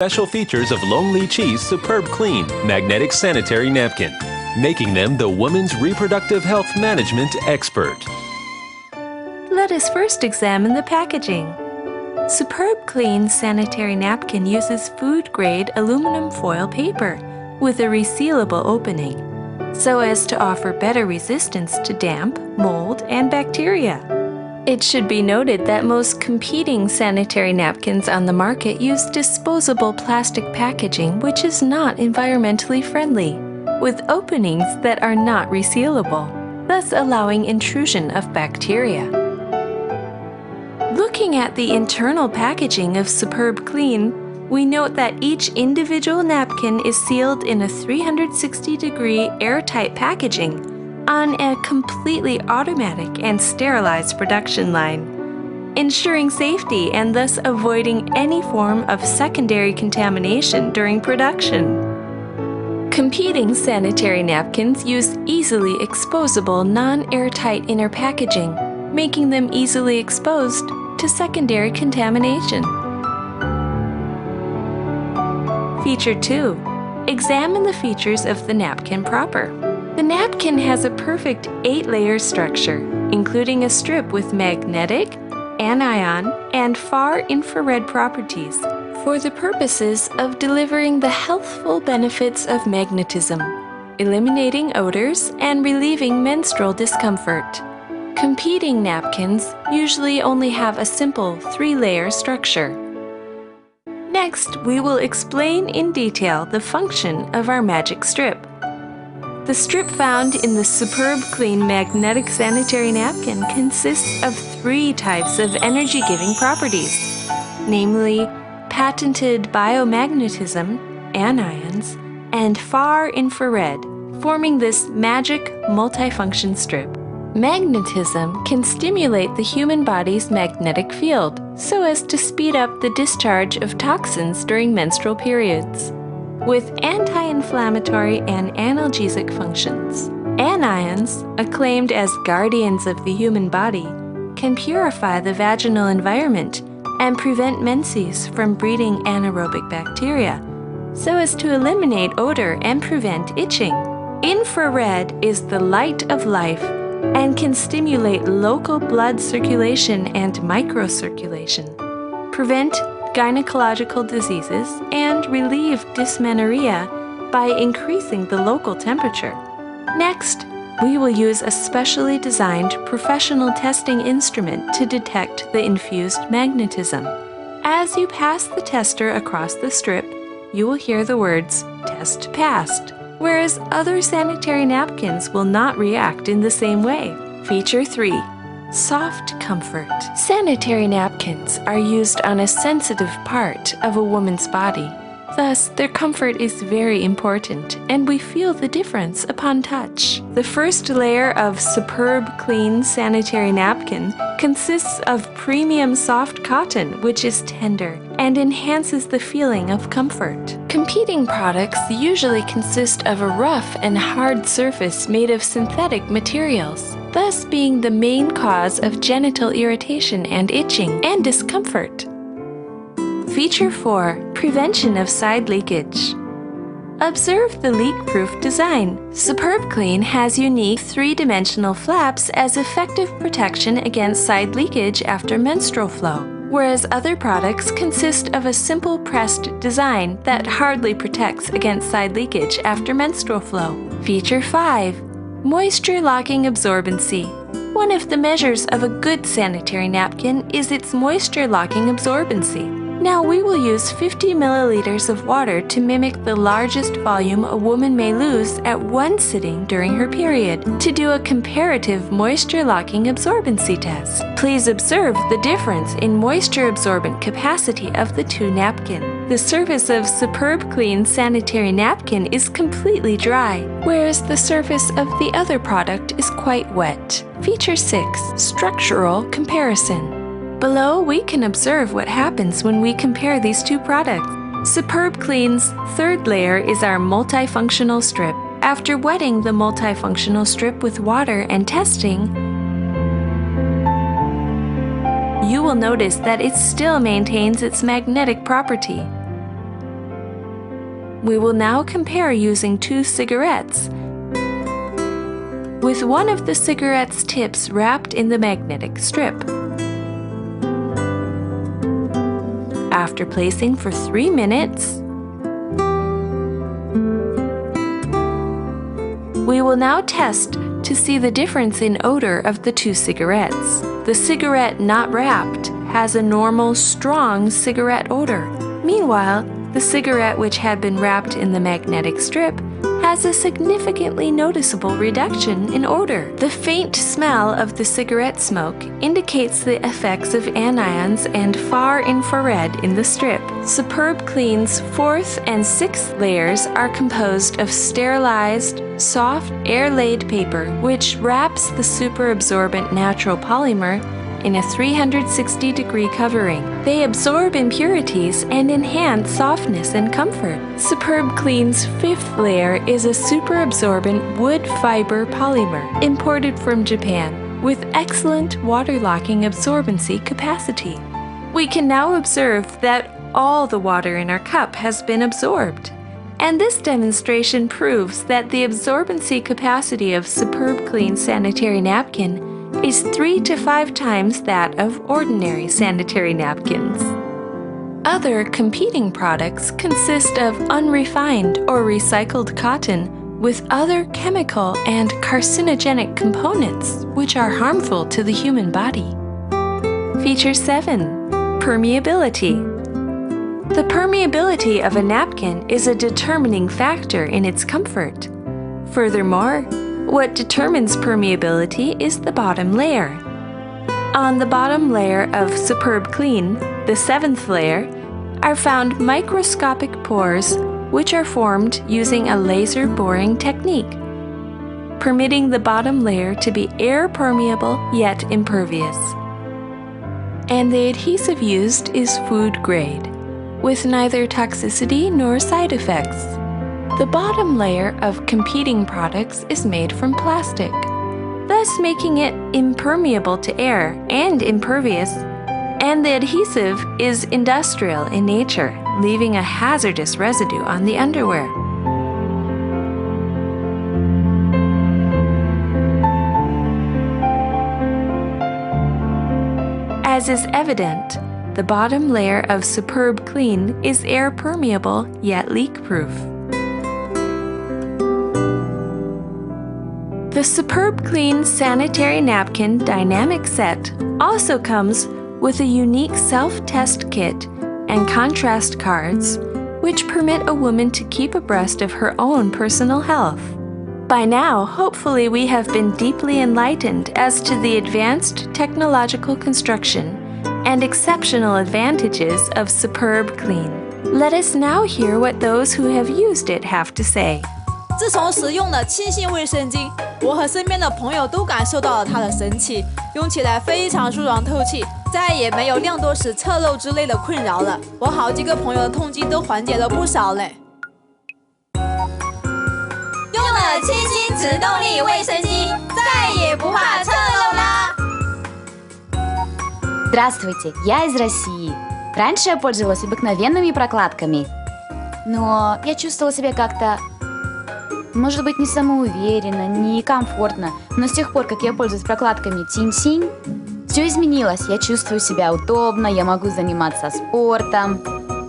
Special features of Longlich's Superbklean Magnetic Sanitary Napkin, making them the woman's reproductive health management expert. Let us first examine the packaging. Superbklean Sanitary Napkin uses food-grade aluminum foil paper with a resealable opening, so as to offer better resistance to damp, mold, and bacteria. It should be noted that most competing sanitary napkins on the market use disposable plastic packaging, which is not environmentally friendly, with openings that are not resealable, thus allowing intrusion of bacteria. Looking at the internal packaging of Superbklean, we note that each individual napkin is sealed in a 360-degree airtight packaging on a completely automatic and sterilized production line, ensuring safety and thus avoiding any form of secondary contamination during production. Competing sanitary napkins use easily exposable non-airtight inner packaging, making them easily exposed to secondary contamination. Feature 2. Examine the features of the napkin proper. The napkin has a perfect 8-layer structure, including a strip with magnetic, anion, and far-infrared properties for the purposes of delivering the healthful benefits of magnetism, eliminating odors, and relieving menstrual discomfort. Competing napkins usually only have a simple 3-layer structure. Next, we will explain in detail the function of our magic strip. The strip found in the Superbklean Magnetic Sanitary Napkin consists of 3 types of energy-giving properties, namely patented biomagnetism, anions, and far-infrared, forming this magic multifunction strip. Magnetism can stimulate the human body's magnetic field so as to speed up the discharge of toxins during menstrual periods, with anti-inflammatory and analgesic functions. Anions, acclaimed as guardians of the human body, can purify the vaginal environment and prevent menses from breeding anaerobic bacteria, so as to eliminate odor and prevent itching. Infrared is the light of life and can stimulate local blood circulation and microcirculation, prevent gynecological diseases, and relieve dysmenorrhea by increasing the local temperature. Next, we will use a specially designed professional testing instrument to detect the infused magnetism. As you pass the tester across the strip, you will hear the words "test passed," whereas other sanitary napkins will not react in the same way. Feature 3. Soft comfort. Sanitary napkins are used on a sensitive part of a woman's body. Thus, their comfort is very important, and we feel the difference upon touch. The first layer of Superbklean sanitary napkin consists of premium soft cotton, which is tender and enhances the feeling of comfort. Competing products usually consist of a rough and hard surface made of synthetic materials, thus being the main cause of genital irritation and itching and discomfort. Feature 4. Prevention of side leakage. Observe the leak-proof design. Superbklean has unique 3-dimensional flaps as effective protection against side leakage after menstrual flow, whereas other products consist of a simple pressed design that hardly protects against side leakage after menstrual flow. Feature 5. Moisture-locking absorbency. One of the measures of a good sanitary napkin is its moisture-locking absorbency. Now we will use 50 milliliters of water to mimic the largest volume a woman may lose at one sitting during her period to do a comparative moisture-locking absorbency test. Please observe the difference in moisture-absorbent capacity of the 2 napkins. The surface of Superbklean sanitary napkin is completely dry, whereas the surface of the other product is quite wet. Feature 6. Structural comparison. Below, we can observe what happens when we compare these 2 products. Superbklean's 3rd layer is our multifunctional strip. After wetting the multifunctional strip with water and testing, you will notice that it still maintains its magnetic property. We will now compare using 2 cigarettes, with one of the cigarette's tips wrapped in the magnetic strip. After placing for 3 minutes, we will now test to see the difference in odor of the 2 cigarettes. The cigarette not wrapped has a normal, strong cigarette odor. Meanwhile, the cigarette which had been wrapped in the magnetic strip has a significantly noticeable reduction in odor. The faint smell of the cigarette smoke indicates the effects of anions and far infrared in the strip. Superbklean's 4th and 6th layers are composed of sterilized, soft, air-laid paper, which wraps the superabsorbent natural polymer in a 360-degree covering. They absorb impurities and enhance softness and comfort. Superbklean's 5th layer is a superabsorbent wood fiber polymer imported from Japan with excellent water-locking absorbency capacity. We can now observe that all the water in our cup has been absorbed. And this demonstration proves that the absorbency capacity of Superbklean sanitary napkin is 3 to 5 times that of ordinary sanitary napkins. Other competing products consist of unrefined or recycled cotton with other chemical and carcinogenic components which are harmful to the human body. Feature 7. Permeability. The permeability of a napkin is a determining factor in its comfort. Furthermore, what determines permeability is the bottom layer. On the bottom layer of Superbklean, the 7th layer, are found microscopic pores which are formed using a laser boring technique, permitting the bottom layer to be air permeable yet impervious. And the adhesive used is food grade, with neither toxicity nor side effects. The bottom layer of competing products is made from plastic, thus making it impermeable to air and impervious, and the adhesive is industrial in nature, leaving a hazardous residue on the underwear. As is evident, the bottom layer of Superbklean is air permeable yet leak-proof. The Superbklean sanitary napkin dynamic set also comes with a unique self-test kit and contrast cards which permit a woman to keep abreast of her own personal health. By now, hopefully we have been deeply enlightened as to the advanced technological construction and exceptional advantages of Superbklean. Let us now hear what those who have used it have to say. 自从使用了清新卫生巾，我和身边的朋友都感受到了它的神奇，用起来非常舒爽透气，再也没有亮多时、侧漏之类的困扰了。我好几个朋友的痛经都缓解了不少嘞。用了清新直动力卫生巾，再也不怕侧漏啦！ Здравствуйте, я из России. Раньше я пользовалась обыкновенными прокладками, но я чувствовала себя как-то, может быть, не самоуверенно, не комфортно. Но с тех пор, как я пользуюсь прокладками Тинь-Синь, все изменилось. Я чувствую себя удобно, я могу заниматься спортом,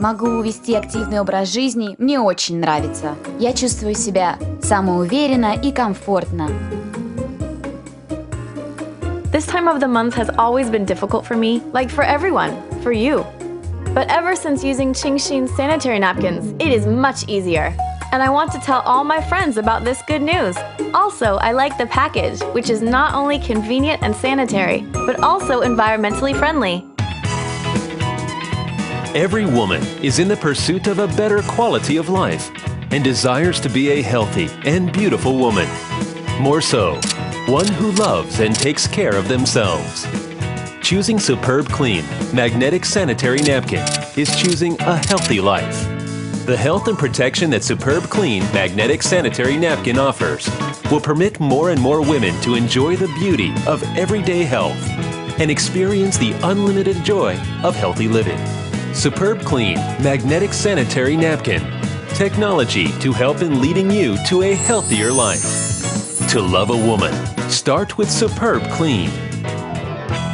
могу вести активный образ жизни. Мне очень нравится. Я чувствую себя самоуверенно и комфортно. This time of the month has always been difficult for me, like for everyone, for you. But ever since using Qingxin's sanitary napkins, it is much easier. And I want to tell all my friends about this good news. Also, I like the package, which is not only convenient and sanitary, but also environmentally friendly. Every woman is in the pursuit of a better quality of life and desires to be a healthy and beautiful woman. More so, one who loves and takes care of themselves. Choosing Superbklean magnetic sanitary napkin is choosing a healthy life. The health and protection that Superbklean magnetic sanitary napkin offers will permit more and more women to enjoy the beauty of everyday health and experience the unlimited joy of healthy living. Superbklean magnetic sanitary napkin. technology to help in leading you to a healthier life. To love a woman, start with Superb Clean.